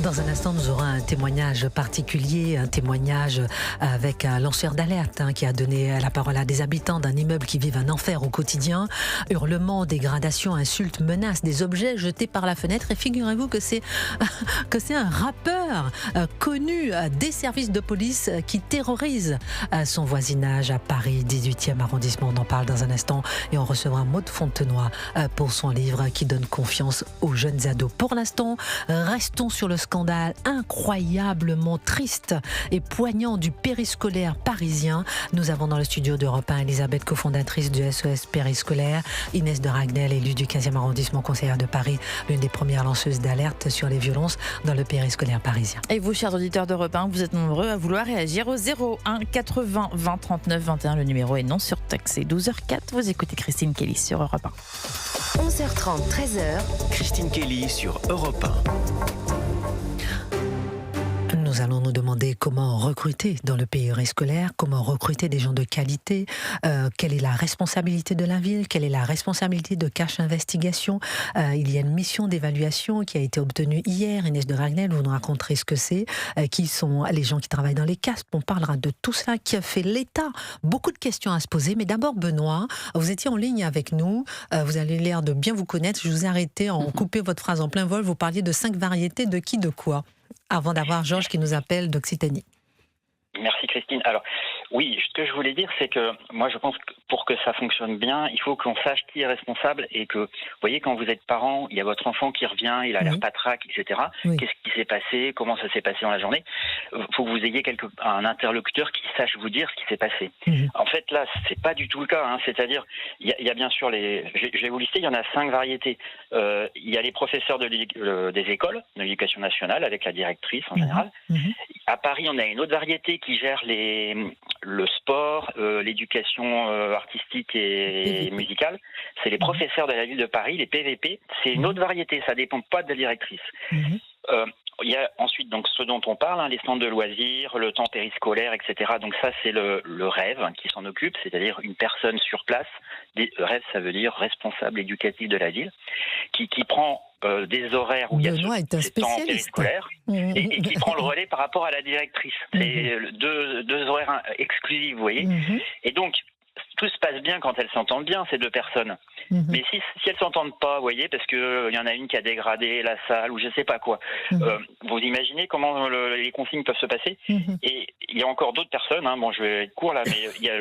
Dans un instant, nous aurons un témoignage particulier, un témoignage avec un lanceur d'alerte qui a donné la parole à des habitants d'un immeuble qui vivent un enfer au quotidien. Hurlements, dégradations, insultes, menaces, des objets jetés par la fenêtre. Et figurez-vous que c'est un rappeur connu des services de police qui terrorise son voisinage à Paris, 18e arrondissement. On en parle dans un instant et on recevra Maud Fontenoy pour son livre qui donne confiance aux jeunes ados. Pour l'instant, restons sur le scandale incroyablement triste et poignant du périscolaire parisien. Nous avons dans le studio d'Europe 1 Elisabeth, cofondatrice du SOS Périscolaire, Inès de Ragnel, élue du 15e arrondissement, conseillère de Paris, l'une des premières lanceuses d'alerte sur les violences dans le périscolaire parisien. Et vous, chers auditeurs d'Europe 1, vous êtes nombreux à vouloir réagir au 01 80 20 39 21. Le numéro est non surtaxé. 12h04, vous écoutez Christine Kelly sur Europe 1. 11h30, 13h. Christine Kelly sur Europe 1. Nous allons nous demander comment recruter dans le périscolaire, comment recruter des gens de qualité, quelle est la responsabilité de la ville, quelle est la responsabilité de Cache Investigation. Il y a une mission d'évaluation qui a été obtenue hier. Inès de Ragnel, vous nous raconterez ce que c'est, qui sont les gens qui travaillent dans les CASP. On parlera de tout cela qui a fait l'État. Beaucoup de questions à se poser, mais d'abord Benoît, vous étiez en ligne avec nous, vous avez l'air de bien vous connaître. Je vous ai arrêté en coupé votre phrase en plein vol, vous parliez de 5 variétés de qui, de quoi, avant d'avoir Georges qui nous appelle d'Occitanie. Merci Christine. Alors oui, ce que je voulais dire, c'est que moi je pense que pour que ça fonctionne bien, il faut qu'on sache qui est responsable et que, vous voyez, quand vous êtes parent, il y a votre enfant qui revient, il a l'air patraque, etc. Oui. Qu'est-ce qui s'est passé? Comment ça s'est passé dans la journée? Il faut que vous ayez un interlocuteur qui sache vous dire ce qui s'est passé. En fait, là, c'est pas du tout le cas. C'est-à-dire, il y a bien sûr je vais vous lister, il y en a 5 variétés. Il y a les professeurs des écoles, de l'éducation nationale, avec la directrice en général. À Paris, on a une autre variété qui gère le sport, l'éducation artistique et musicale. C'est les professeurs de la ville de Paris, les PVP. C'est une autre variété, ça dépend pas de la directrice. Il y a ensuite donc ce dont on parle, les centres de loisirs, le temps périscolaire, etc. Donc ça, c'est le rêve qui s'en occupe, c'est-à-dire une personne sur place. Rêve, ça veut dire responsable éducatif de la ville, qui prend des horaires où il y a ce temps périscolaire et qui prend le relais par rapport à la directrice. C'est deux horaires exclusifs, vous voyez. Et donc, tout se passe bien quand elles s'entendent bien, ces deux personnes. Mais si elles s'entendent pas, vous voyez, parce que il y en a une qui a dégradé la salle ou je sais pas quoi, vous imaginez comment les consignes peuvent se passer. Et il y a encore d'autres personnes, bon, je vais être court là, mais il y a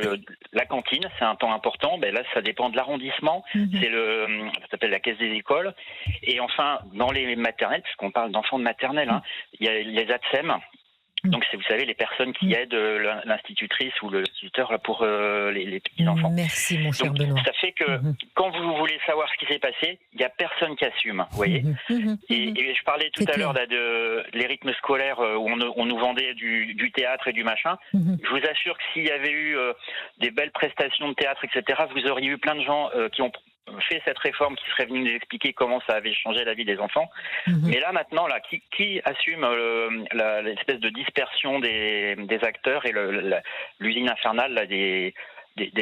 la cantine, c'est un temps important. Ben là, ça dépend de l'arrondissement. C'est ça s'appelle la caisse des écoles. Et enfin, dans les maternelles, puisqu'on parle d'enfants de maternelle, il y a les ATSEM. Donc, c'est, vous savez, les personnes qui aident l'institutrice ou l'instituteur pour les petits-enfants. Merci, mon cher Benoît. Ça fait que quand vous voulez savoir ce qui s'est passé, il n'y a personne qui assume, vous voyez. Et je parlais tout à l'heure de les rythmes scolaires où on nous vendait du théâtre et du machin. Je vous assure que s'il y avait eu des belles prestations de théâtre, etc., vous auriez eu plein de gens qui ont fait cette réforme, qui serait venu nous expliquer comment ça avait changé la vie des enfants. Mais là, maintenant, qui assume l'espèce de dispersion des acteurs et l'usine infernale des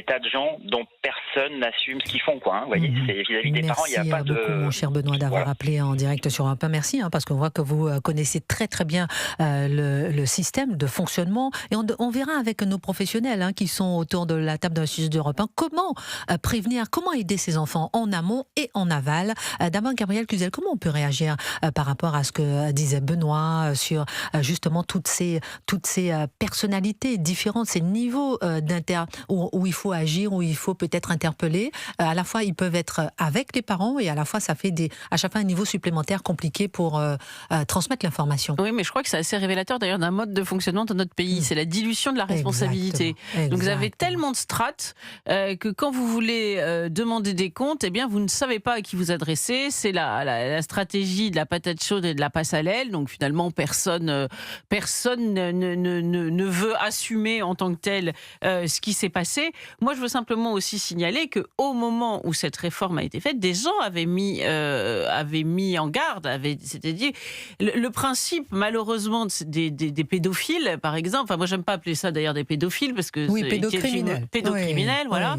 tas de gens dont personne n'assume ce qu'ils font, quoi. Vous voyez, c'est vis-à-vis des parents, il n'y a pas de... Merci beaucoup, mon cher Benoît, d'avoir appelé en direct sur Europe 1. Merci, parce qu'on voit que vous connaissez très très bien le système de fonctionnement. Et on verra avec nos professionnels qui sont autour de la table de l'Institut d'Europe 1 comment prévenir, comment aider ces enfants en amont et en aval. D'abord, Gabriel Cluzel, comment on peut réagir par rapport à ce que disait Benoît sur justement toutes ces personnalités différentes, ces niveaux où il faut agir, où il faut peut-être interpeller. À la fois, ils peuvent être avec les parents et à la fois, ça fait à chaque fois un niveau supplémentaire compliqué pour transmettre l'information. Oui, mais je crois que c'est assez révélateur d'ailleurs d'un mode de fonctionnement dans notre pays. C'est la dilution de la responsabilité. Donc vous avez tellement de strates que quand vous voulez demander des comptes, eh bien vous ne savez pas à qui vous adresser. C'est la stratégie de la patate chaude et de la passe à l'aile. Donc finalement, personne ne veut assumer en tant que tel ce qui s'est passé. Moi, je veux simplement aussi signaler qu'au moment où cette réforme a été faite, des gens avaient mis en garde, c'est-à-dire le principe, malheureusement, des pédophiles, par exemple. Enfin, moi, j'aime pas appeler ça d'ailleurs des pédophiles parce que pédocriminels. Pédocriminels, voilà.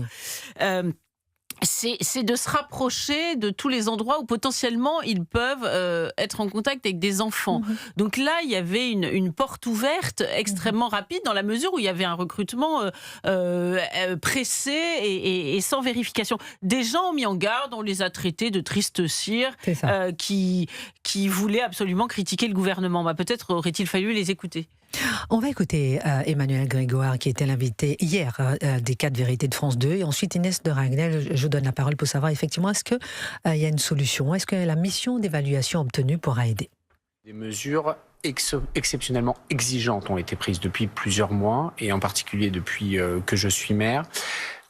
c'est de se rapprocher de tous les endroits où potentiellement ils peuvent être en contact avec des enfants. Donc là, il y avait une porte ouverte extrêmement rapide dans la mesure où il y avait un recrutement pressé et sans vérification. Des gens ont mis en garde, on les a traités de tristes cires qui voulaient absolument critiquer le gouvernement. Peut-être aurait-il fallu les écouter. On va écouter Emmanuel Grégoire, qui était l'invité hier des 4 vérités de France 2. Et ensuite, Inès de Ragnel, je vous donne la parole pour savoir effectivement, est-ce qu'il y a une solution? Est-ce que la mission d'évaluation obtenue pourra aider? Des mesures exceptionnellement exigeantes ont été prises depuis plusieurs mois, et en particulier depuis que je suis maire,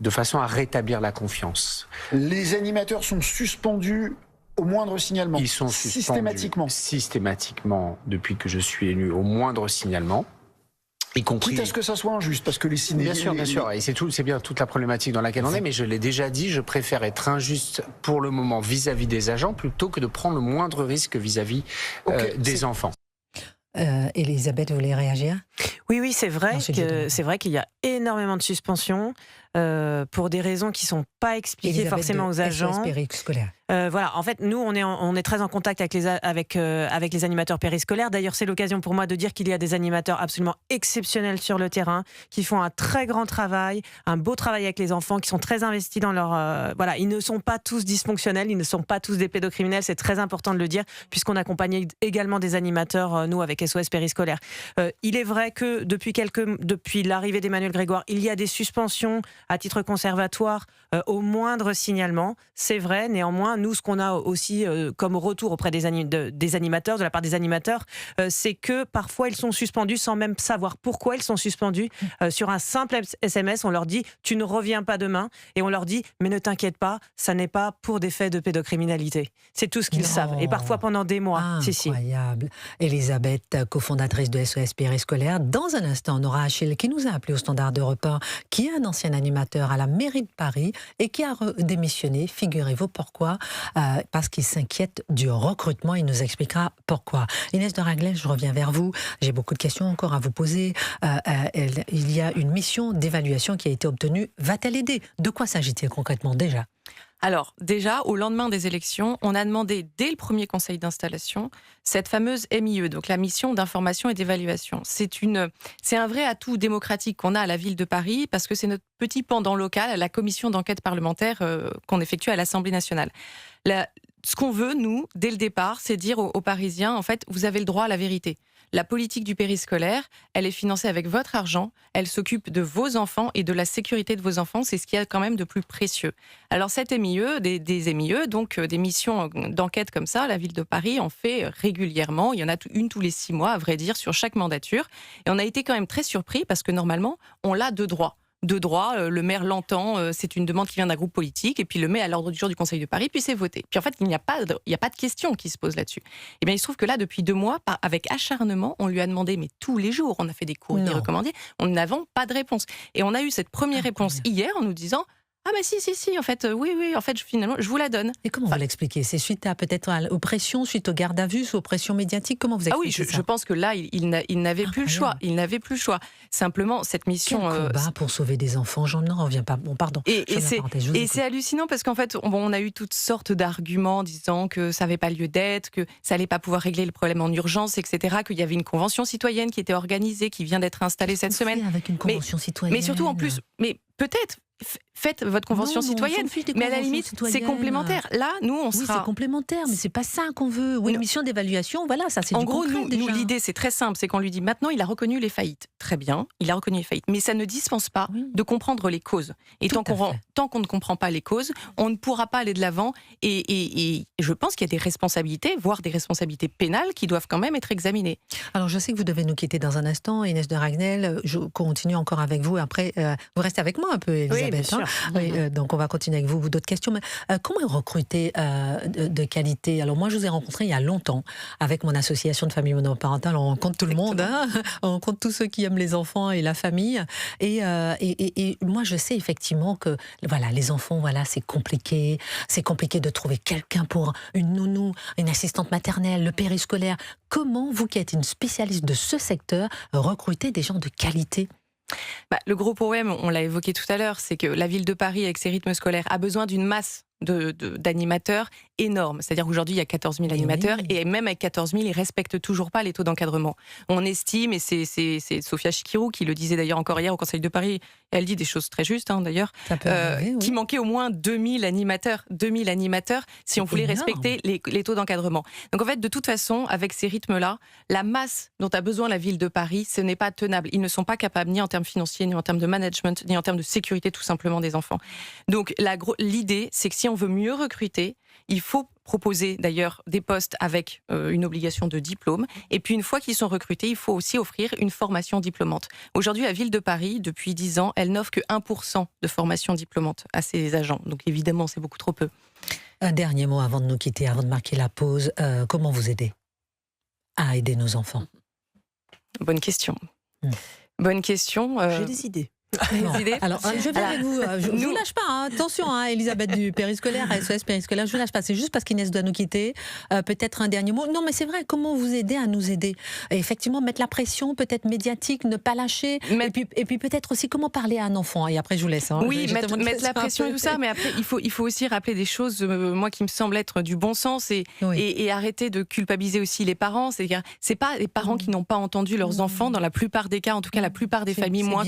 de façon à rétablir la confiance. Les animateurs sont suspendus au moindre signalement. Ils sont systématiquement, depuis que je suis élu, au moindre signalement. Y compris... Quitte à ce que ça soit injuste, parce que les cinéastes... Bien sûr, et c'est bien toute la problématique dans laquelle on est, mais je l'ai déjà dit, je préfère être injuste pour le moment vis-à-vis des agents, plutôt que de prendre le moindre risque vis-à-vis des enfants. Elisabeth, vous voulez réagir? Oui, c'est vrai qu'il y a énormément de suspensions pour des raisons qui ne sont pas expliquées Elisabeth forcément aux agents. SOS périscolaire. En fait, nous, on est très en contact avec les animateurs périscolaires. D'ailleurs, c'est l'occasion pour moi de dire qu'il y a des animateurs absolument exceptionnels sur le terrain, qui font un très grand travail, un beau travail avec les enfants, qui sont très investis dans leur... ils ne sont pas tous dysfonctionnels, ils ne sont pas tous des pédocriminels, c'est très important de le dire, puisqu'on accompagne également des animateurs, nous, avec SOS périscolaire. Il est vrai que depuis l'arrivée d'Emmanuel Grégoire, il y a des suspensions à titre conservatoire au moindre signalement. C'est vrai, néanmoins, nous, ce qu'on a aussi comme retour auprès des animateurs, de la part des animateurs, c'est que parfois ils sont suspendus sans même savoir pourquoi ils sont suspendus. Sur un simple SMS, on leur dit « tu ne reviens pas demain » et on leur dit « mais ne t'inquiète pas, ça n'est pas pour des faits de pédocriminalité ». C'est tout ce qu'ils savent. Et parfois pendant des mois. Incroyable. Elisabeth, cofondatrice de SOS périscolaire. Dans un instant, on aura Achille qui nous a appelé au Standard d'Europe 1, qui est un ancien animateur à la mairie de Paris et qui a démissionné. Figurez-vous pourquoi. Parce qu'il s'inquiète du recrutement. Il nous expliquera pourquoi. Inès de Ragnel, je reviens vers vous. J'ai beaucoup de questions encore à vous poser. Il y a une mission d'évaluation qui a été obtenue. Va-t-elle aider? De quoi s'agit-il concrètement déjà? Alors, déjà, au lendemain des élections, on a demandé, dès le premier conseil d'installation, cette fameuse MIE, donc la mission d'information et d'évaluation. C'est un vrai atout démocratique qu'on a à la ville de Paris, parce que c'est notre petit pendant local, la commission d'enquête parlementaire qu'on effectue à l'Assemblée nationale. Ce qu'on veut, nous, dès le départ, c'est dire aux Parisiens, en fait, vous avez le droit à la vérité. La politique du périscolaire, elle est financée avec votre argent, elle s'occupe de vos enfants et de la sécurité de vos enfants, c'est ce qu'il y a quand même de plus précieux. Alors cette MIE, des MIE, donc des missions d'enquête comme ça, la ville de Paris en fait régulièrement, il y en a une tous les 6 mois, à vrai dire, sur chaque mandature, et on a été quand même très surpris parce que normalement, on l'a de droit. Le maire l'entend, c'est une demande qui vient d'un groupe politique, et puis le met à l'ordre du jour du Conseil de Paris, puis c'est voté. Puis en fait, il n'y a pas de question qui se pose là-dessus. Et bien, il se trouve que là, depuis 2 mois, avec acharnement, on lui a demandé, mais tous les jours, on a fait des courriers recommandés, on n'avons pas de réponse. Et on a eu cette première réponse hier en nous disant... Ah bah si, en fait, oui, en fait, finalement, je vous la donne. Et comment vous l'expliquez? C'est suite à peut-être aux pressions, suite aux gardes à vue, aux pressions médiatiques? Comment vous expliquez ça? Je pense que là, il n'avait plus le choix. Il n'avait plus le choix. Simplement, cette mission... Quel combat pour sauver des enfants, j'en reviens pas. Bon, pardon. Et c'est hallucinant parce qu'en fait, on a eu toutes sortes d'arguments disant que ça n'avait pas lieu d'être, que ça n'allait pas pouvoir régler le problème en urgence, etc., qu'il y avait une convention citoyenne qui était organisée, qui vient d'être installée cette semaine. Avec une convention citoyenne. Mais surtout, en plus, peut-être... Faites votre convention citoyenne, mais à la limite, c'est complémentaire. Là, nous, on sera... Oui, c'est complémentaire, mais c'est pas ça qu'on veut. Oui, une mission d'évaluation, voilà, ça c'est du concret. En gros, nous, l'idée, c'est très simple, c'est qu'on lui dit, maintenant, il a reconnu les faillites. Très bien, il a reconnu les faillites, mais ça ne dispense pas de comprendre les causes. Et tant qu'on ne comprend pas les causes, on ne pourra pas aller de l'avant. Et je pense qu'il y a des responsabilités, voire des responsabilités pénales, qui doivent quand même être examinées. Alors, je sais que vous devez nous quitter dans un instant, Inès de Ragnel. Je continue encore avec vous. Après, vous restez avec moi un peu, Elisabeth. Oui, bien sûr. Donc on va continuer avec vous d'autres questions. Mais comment recruter de qualité? Alors moi je vous ai rencontré il y a longtemps avec mon association de famille monoparentale. On rencontre tout le monde, on rencontre tous ceux qui aiment les enfants et la famille. Et moi je sais effectivement que voilà, les enfants, voilà, c'est compliqué de trouver quelqu'un pour une nounou, une assistante maternelle, le périscolaire. Comment vous qui êtes une spécialiste de ce secteur recrutez des gens de qualité? Le gros problème, on l'a évoqué tout à l'heure, c'est que la ville de Paris, avec ses rythmes scolaires, a besoin d'une masse d'animateurs énorme. C'est-à-dire qu'aujourd'hui, il y a 14 000 animateurs et même avec 14 000, ils ne respectent toujours pas les taux d'encadrement. On estime, et c'est Sophia Chikirou qui le disait d'ailleurs encore hier au Conseil de Paris, elle dit des choses très justes d'ailleurs, qu'il manquait au moins 2000 animateurs si on voulait respecter les taux d'encadrement. Donc en fait, de toute façon, avec ces rythmes-là, la masse dont a besoin la ville de Paris, ce n'est pas tenable. Ils ne sont pas capables, ni en termes financiers, ni en termes de management, ni en termes de sécurité tout simplement des enfants. Donc l'idée, c'est que si on veut mieux recruter, il faut proposer d'ailleurs des postes avec une obligation de diplôme. Et puis une fois qu'ils sont recrutés, il faut aussi offrir une formation diplômante. Aujourd'hui, la ville de Paris, depuis 10 ans, elle n'offre que 1% de formation diplômante à ses agents. Donc évidemment, c'est beaucoup trop peu. Un dernier mot avant de nous quitter, avant de marquer la pause. Comment vous aider à aider nos enfants? Bonne question. Bonne question. J'ai des idées. Alors, je viens avec vous. Je ne vous lâche pas. Attention, Elisabeth du périscolaire, SOS périscolaire, je ne vous lâche pas. C'est juste parce qu'Inès doit nous quitter. Peut-être un dernier mot. Non, mais c'est vrai, comment vous aider à nous aider? Et effectivement, mettre la pression, peut-être médiatique, ne pas lâcher. Et puis peut-être aussi comment parler à un enfant. Et après, je vous laisse. Oui, mettre la pression et tout ça. Mais après, il faut aussi rappeler des choses, moi, qui me semblent être du bon sens et arrêter de culpabiliser aussi les parents. C'est-à-dire, c'est pas les parents qui n'ont pas entendu leurs enfants, dans la plupart des cas, en tout cas, la plupart des familles, moi,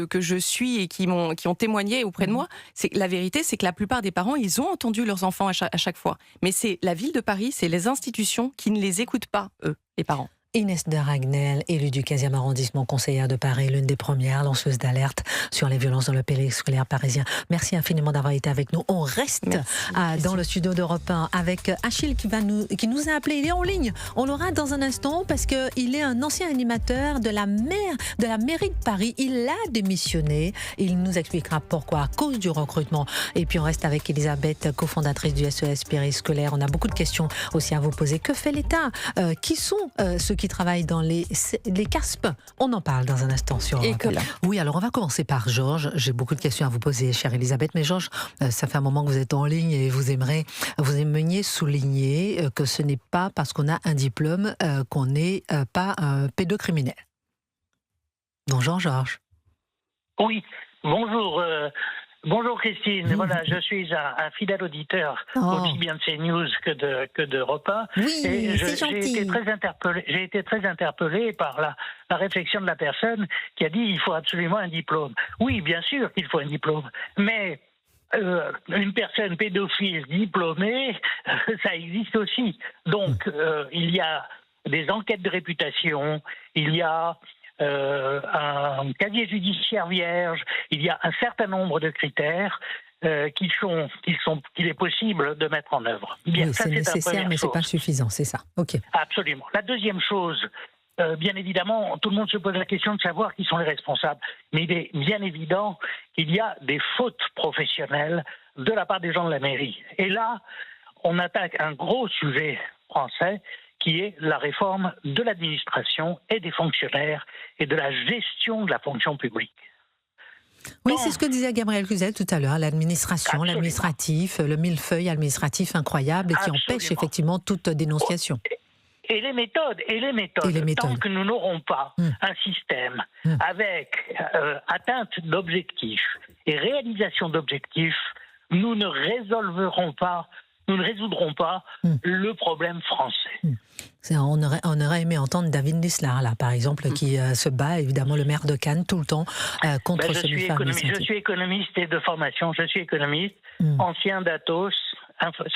que je suis et qui ont témoigné auprès de moi, la vérité, c'est que la plupart des parents, ils ont entendu leurs enfants à chaque fois. Mais c'est la ville de Paris, c'est les institutions qui ne les écoutent pas, eux, les parents. Inès de Ragnel, élue du 15e arrondissement, conseillère de Paris, l'une des premières lanceuses d'alerte sur les violences dans le périscolaire parisien. Merci infiniment d'avoir été avec nous. On reste dans le studio d'Europe 1 avec Achille qui nous a appelé. Il est en ligne. On l'aura dans un instant parce qu'il est un ancien animateur de la mairie de Paris. Il a démissionné. Il nous expliquera pourquoi, à cause du recrutement. Et puis on reste avec Elisabeth, cofondatrice du SOS périscolaire. On a beaucoup de questions aussi à vous poser. Que fait l'État? Qui sont ceux qui travaillent dans les CASP? On en parle dans un instant sur Europe 1. Oui, alors on va commencer par Georges. J'ai beaucoup de questions à vous poser, chère Elisabeth. Mais Georges, ça fait un moment que vous êtes en ligne et vous aimeriez souligner que ce n'est pas parce qu'on a un diplôme qu'on n'est pas un pédocriminel. Bonjour Georges. Oui, bonjour. Bonjour Christine, voilà, je suis un fidèle auditeur aussi bien de CNews que d'Europe 1. Oui, et c'est gentil. J'ai été très interpellé par la réflexion de la personne qui a dit il faut absolument un diplôme. Oui, bien sûr qu'il faut un diplôme, mais une personne pédophile diplômée, ça existe aussi. Donc, il y a des enquêtes de réputation, il y a un casier judiciaire vierge, il y a un certain nombre de critères qu'il est possible de mettre en œuvre. Bien, oui, ça, c'est nécessaire, mais ce n'est pas suffisant, c'est ça. Ok. Absolument. La deuxième chose, bien évidemment, tout le monde se pose la question de savoir qui sont les responsables. Mais il est bien évident qu'il y a des fautes professionnelles de la part des gens de la mairie. Et là, on attaque un gros sujet français qui est la réforme de l'administration et des fonctionnaires et de la gestion de la fonction publique. Oui, c'est ce que disait Gabriel Cluzel tout à l'heure, l'administration, l'administratif, le millefeuille administratif incroyable et qui empêche effectivement toute dénonciation. Et les méthodes. Tant que nous n'aurons pas un système avec atteinte d'objectifs et réalisation d'objectifs, nous ne résoudrons pas le problème français. On aurait aimé entendre David Lislar, là, par exemple, qui se bat, évidemment, le maire de Cannes, tout le temps, contre ce millefeuille administratif. Je suis économiste et de formation. Je suis économiste, ancien d'Atos,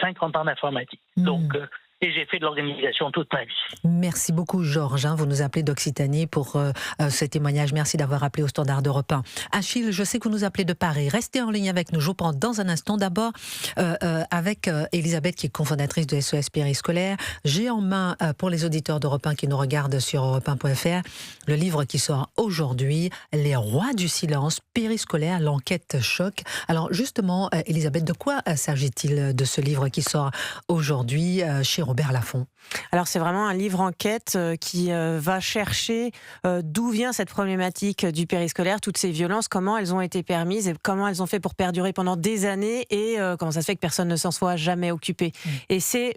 50 ans d'informatique. Donc... et j'ai fait de l'organisation toute ma vie. Merci beaucoup Georges, vous nous appelez d'Occitanie pour ce témoignage. Merci d'avoir appelé au Standard d'Europe 1. Achille, je sais que vous nous appelez de Paris. Restez en ligne avec nous. Je vous prends dans un instant. D'abord avec Elisabeth qui est cofondatrice de SOS périscolaire. J'ai en main pour les auditeurs d'Europe 1 qui nous regardent sur europe1.fr le livre qui sort aujourd'hui, Les rois du silence périscolaire, l'enquête choc. Alors justement, Elisabeth, de quoi s'agit-il de ce livre qui sort aujourd'hui chez Robert Laffont? Alors c'est vraiment un livre enquête qui va chercher d'où vient cette problématique du périscolaire, toutes ces violences, comment elles ont été permises et comment elles ont fait pour perdurer pendant des années et comment ça se fait que personne ne s'en soit jamais occupé. Et c'est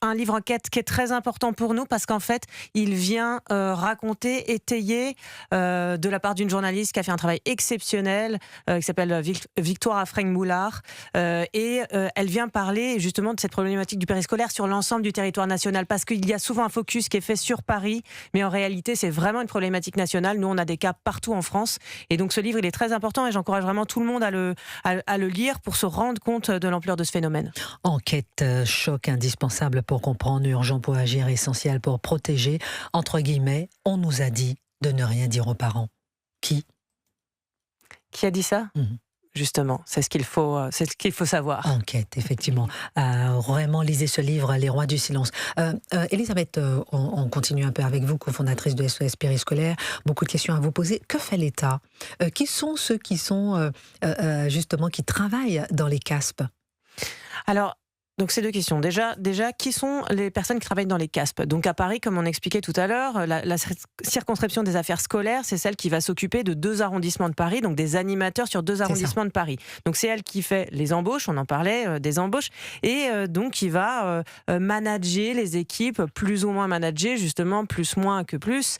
un livre enquête qui est très important pour nous parce qu'en fait, il vient raconter, étayer de la part d'une journaliste qui a fait un travail exceptionnel, qui s'appelle Victoire Afreng-Moulard, et elle vient parler justement de cette problématique du périscolaire sur l'ensemble du territoire national parce qu'il y a souvent un focus qui est fait sur Paris, mais en réalité, c'est vraiment une problématique nationale. Nous, on a des cas partout en France, et donc ce livre, il est très important et j'encourage vraiment tout le monde à le lire pour se rendre compte de l'ampleur de ce phénomène. Enquête choc indispensable pour comprendre, urgent pour agir, essentiel pour protéger. Entre guillemets, on nous a dit de ne rien dire aux parents. Qui a dit ça ? Justement, c'est ce qu'il faut savoir. Enquête, effectivement. Vraiment, lisez ce livre, Les Rois du silence. Elisabeth, on continue un peu avec vous, cofondatrice de SOS Périscolaire. Beaucoup de questions à vous poser. Que fait l'État ? Qui sont ceux qui sont justement qui travaillent dans les CASP ? Alors, donc c'est deux questions. Déjà, qui sont les personnes qui travaillent dans les CASP ? Donc à Paris, comme on expliquait tout à l'heure, la circonscription des affaires scolaires, c'est celle qui va s'occuper de 2 arrondissements de Paris, donc des animateurs sur 2 arrondissements de Paris. Donc c'est elle qui fait les embauches, on en parlait, des embauches, et donc qui va manager les équipes, plus ou moins manager, justement, plus, moins que plus,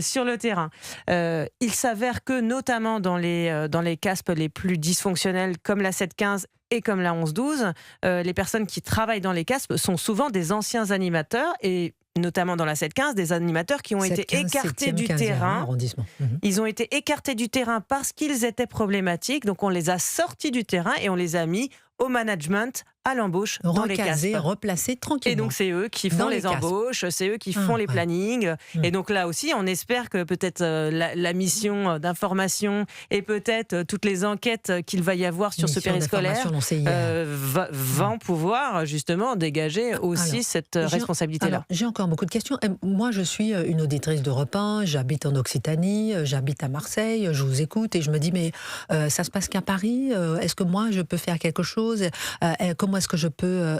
sur le terrain. Il s'avère que, notamment dans les CASP les plus dysfonctionnels, comme la 7-15 et comme la 11-12, les personnes qui travaillent dans les CASP sont souvent des anciens animateurs, et notamment dans la 7-15, des animateurs qui ont été écartés du terrain. Ils ont été écartés du terrain parce qu'ils étaient problématiques, donc on les a sortis du terrain et on les a mis au management, à l'embauche, dans les CASP. Replacés tranquillement. Et donc c'est eux qui font les embauches, c'est eux qui font les plannings. Et donc là aussi, on espère que peut-être la mission d'information et peut-être toutes les enquêtes qu'il va y avoir sur ce périscolaire vont pouvoir justement dégager aussi cette responsabilité-là. Alors, j'ai encore beaucoup de questions. Moi, je suis une auditrice d'Europe 1, j'habite en Occitanie, j'habite à Marseille, je vous écoute et je me dis, mais ça se passe qu'à Paris ? Est-ce que moi, je peux faire quelque chose ? Comment est-ce que je peux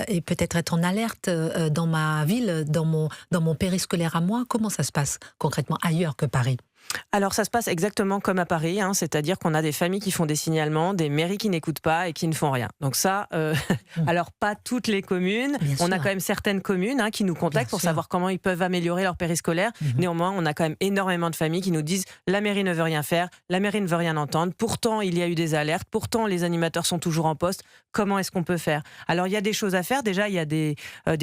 et peut-être être en alerte dans ma ville, dans mon périscolaire à moi ? Comment ça se passe concrètement ailleurs que Paris ? Alors ça se passe exactement comme à Paris, c'est-à-dire qu'on a des familles qui font des signalements, des mairies qui n'écoutent pas et qui ne font rien. Donc ça, alors pas toutes les communes, on a quand même certaines communes qui nous contactent pour savoir comment ils peuvent améliorer leur périscolaire. Néanmoins, on a quand même énormément de familles qui nous disent la mairie ne veut rien faire, la mairie ne veut rien entendre, pourtant il y a eu des alertes, pourtant les animateurs sont toujours en poste, comment est-ce qu'on peut faire ? Alors il y a des choses à faire, déjà il y a des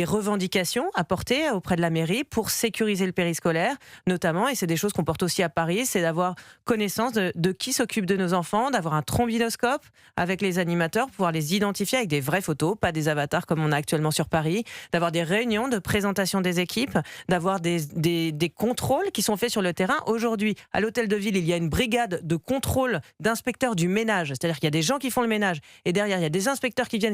revendications à porter auprès de la mairie pour sécuriser le périscolaire, notamment, et c'est des choses qu'on porte aussi à Paris, c'est d'avoir connaissance de qui s'occupe de nos enfants, d'avoir un trombinoscope avec les animateurs, pouvoir les identifier avec des vraies photos, pas des avatars comme on a actuellement sur Paris, d'avoir des réunions de présentation des équipes, d'avoir des contrôles qui sont faits sur le terrain. Aujourd'hui, à l'hôtel de ville, il y a une brigade de contrôle d'inspecteurs du ménage, c'est-à-dire qu'il y a des gens qui font le ménage et derrière, il y a des inspecteurs qui viennent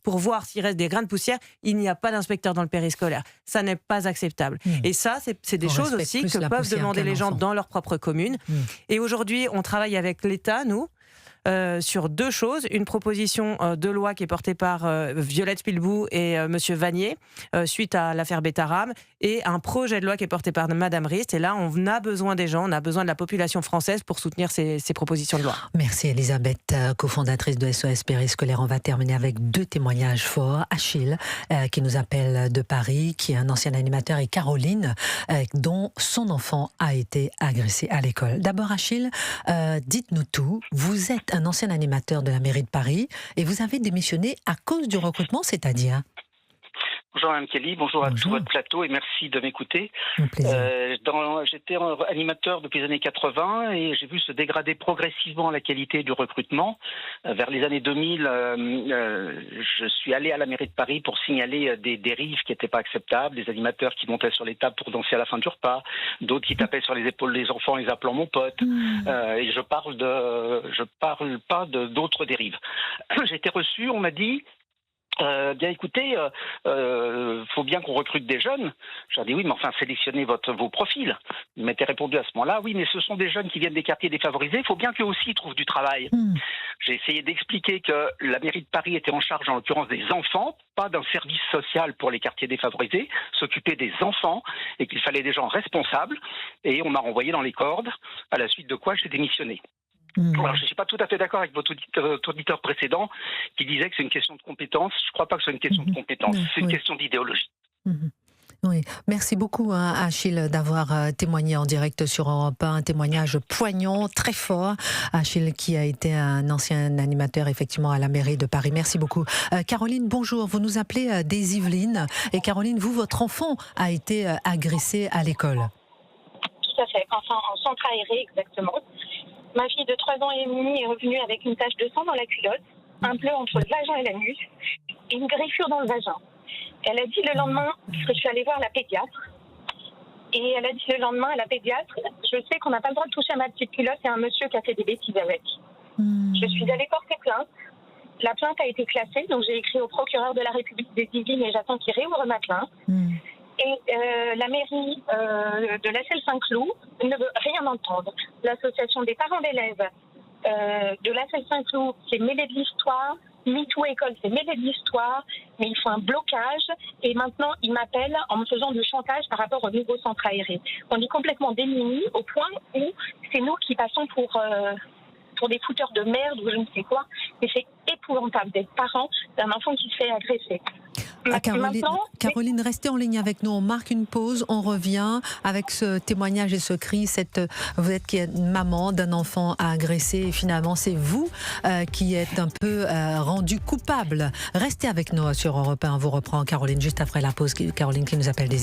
pour voir s'il reste des grains de poussière. Il n'y a pas d'inspecteur dans le périscolaire. Ça n'est pas acceptable. Et ça, c'est des choses aussi que peuvent demander les gens dans leur propre commune. Et aujourd'hui, on travaille avec l'État, nous, sur 2 choses. Une proposition de loi qui est portée par Violette Spilbou et Monsieur Vanier suite à l'affaire Betaram, et un projet de loi qui est porté par Madame Rist. Et là, on a besoin des gens, on a besoin de la population française pour soutenir ces propositions de loi. Merci Elisabeth, cofondatrice de SOS Périscolaire. On va terminer avec 2 témoignages forts. Achille, qui nous appelle de Paris, qui est un ancien animateur, et Caroline, dont son enfant a été agressé à l'école. D'abord Achille, dites-nous tout. Vous êtes un ancien animateur de la mairie de Paris et vous avez démissionné à cause du recrutement, c'est-à-dire ? Bonjour Mme Kelly, bonjour à tout votre plateau et merci de m'écouter. J'étais animateur depuis les années 80 et j'ai vu se dégrader progressivement la qualité du recrutement. Vers les années 2000, je suis allé à la mairie de Paris pour signaler des dérives qui n'étaient pas acceptables, des animateurs qui montaient sur les tables pour danser à la fin du repas, d'autres qui tapaient sur les épaules des enfants en les appelant mon pote. Et je parle pas d'autres dérives. J'ai été reçu, on m'a dit... bien écoutez, faut bien qu'on recrute des jeunes. J'ai dit oui, mais enfin sélectionnez vos profils. Il m'était répondu à ce moment-là, oui, mais ce sont des jeunes qui viennent des quartiers défavorisés, il faut bien qu'eux aussi trouvent du travail. J'ai essayé d'expliquer que la mairie de Paris était en charge en l'occurrence des enfants, pas d'un service social pour les quartiers défavorisés, s'occuper des enfants et qu'il fallait des gens responsables, et on m'a renvoyé dans les cordes, à la suite de quoi j'ai démissionné. Alors, je ne suis pas tout à fait d'accord avec votre auditeur précédent qui disait que c'est une question de compétence. Je ne crois pas que ce soit une question de compétence, c'est une question d'idéologie. Oui, merci beaucoup Achille d'avoir témoigné en direct sur Europe 1, un témoignage poignant, très fort. Achille qui a été un ancien animateur effectivement à la mairie de Paris. Merci beaucoup. Caroline, bonjour, vous nous appelez des Yvelines. Et Caroline, vous, votre enfant a été agressé à l'école. Tout à fait, enfin en centre aéré exactement. Ma fille de 3 ans et demi est revenue avec une tache de sang dans la culotte, un bleu entre le vagin et l'anus, et une griffure dans le vagin. Elle a dit le lendemain, parce que je suis allée voir la pédiatre, et elle a dit le lendemain à la pédiatre, je sais qu'on n'a pas le droit de toucher à ma petite culotte, il y a un monsieur qui a fait des bêtises avec. Je suis allée porter plainte. La plainte a été classée, donc j'ai écrit au procureur de la République des Yvelines et j'attends qu'il réouvre ma plainte. Et la mairie de La Celle-Saint-Cloud ne veut rien entendre. L'association des parents d'élèves de La Celle-Saint-Cloud s'est mêlée de l'histoire. MeToo École s'est mêlée de l'histoire, mais il faut un blocage. Et maintenant, ils m'appellent en me faisant du chantage par rapport au nouveau centre aéré. On est complètement démunis au point où c'est nous qui passons pour des fouteurs de merde ou je ne sais quoi. Et c'est épouvantable d'être parent d'un enfant qui se fait agresser. Caroline, restez en ligne avec nous. On marque une pause, on revient avec ce témoignage et ce cri. Vous êtes qui êtes maman d'un enfant agressé et finalement c'est vous qui êtes un peu rendu coupable. Restez avec nous sur Europe 1. On vous reprend Caroline juste après la pause. Caroline qui nous appelle des